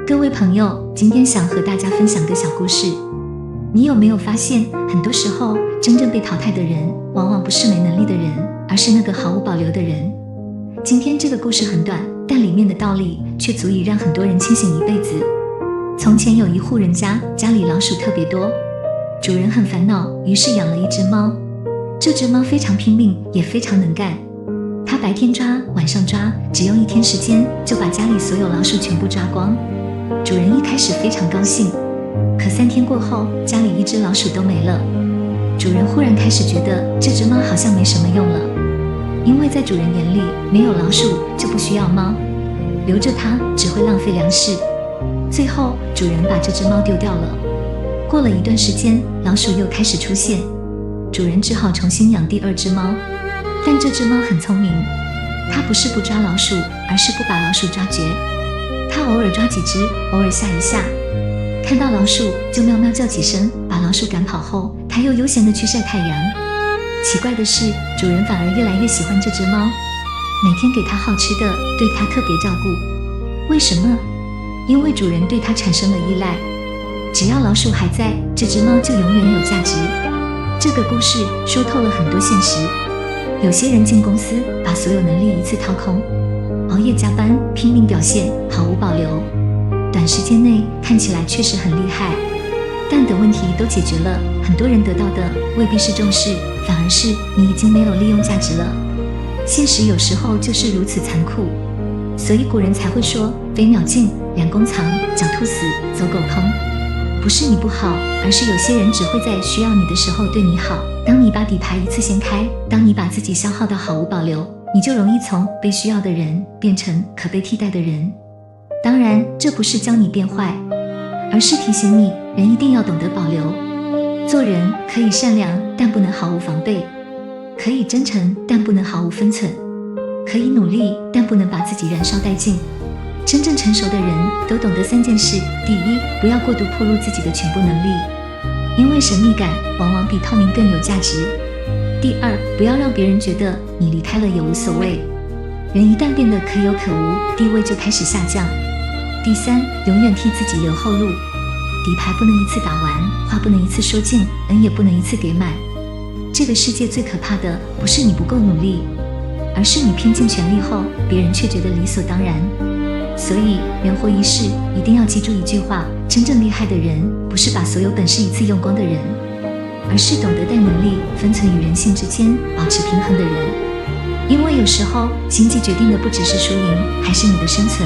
各位朋友，今天想和大家分享個小故事。你有沒有發現，很多時候真正被淘汰的人，往往不是沒能力的人，而是那個毫無保留的人。今天這個故事很短，但裡面的道理卻足以讓很多人清醒一輩子。從前有一戶人家，家裡老鼠特別多，主人很煩惱，於是養了一隻貓。這隻貓非常拼命，也非常能幹。它白天抓，晚上抓，只用1天時間就把家裡所有老鼠全部抓光。主人一開始非常高興，可3天過後，家裡一隻老鼠都沒了。主人忽然開始覺得這隻貓好像沒什麼用了，因為在主人眼裡，沒有老鼠就不需要貓，留着它只會浪費糧食。最後，主人把這隻貓丟掉了。過了一段時間，老鼠又開始出現，主人只好重新養第2隻貓。但這隻貓很聰明，它不是不抓老鼠，而是不把老鼠抓絕。它偶爾抓幾隻，偶爾嚇一嚇，看到老鼠就喵喵叫幾聲，把老鼠趕跑後，它又悠閒地去曬太陽。奇怪的是，主人反而越來越喜歡這隻貓，每天給它好吃的，對它特別照顧。為什麼？因為主人對它產生了依賴。只要老鼠還在，這隻貓就永遠有價值。這個故事說透了很多現實。有些人進公司，把所有能力一次掏空，熬夜加班，拼命表現，毫無保留。短時間內看起來確實很厲害，但等問題都解決了，很多人得到的未必是重視，反而是你已經沒有利用價值了。現實有時候就是如此殘酷，所以古人才會說：飛鳥盡，良弓藏；狡兔死，走狗烹。不是你不好，而是有些人只會在需要你的時候對你好。當你把底牌一次掀開，當你把自己消耗到毫無保留，你就容易從被需要的人變成可被替代的人。當然，這不是教你變壞，而是提醒你，人一定要懂得保留。做人可以善良，但不能毫無防備；可以真誠，但不能毫無分寸；可以努力，但不能把自己燃燒殆盡。真正成熟的人都懂得3件事：第一，不要過度暴露自己的全部能力，因為神秘感往往比透明更有價值；第二，不要讓別人覺得你離開了也無所謂，人一旦變得可有可無，地位就開始下降；第三，永遠替自己留後路，底牌不能一次打完，話不能一次說盡，恩也不能一次給滿。這個世界最可怕的不是你不夠努力，而是你拼盡全力後，別人卻覺得理所當然。所以，人活一世，一定要記住一句話：真正厲害的人，不是把所有本事一次用光的人，而是懂得在能力、分寸與人性之間保持平衡的人。因為有時候，經濟決定的不只是輸贏，還是你的生存。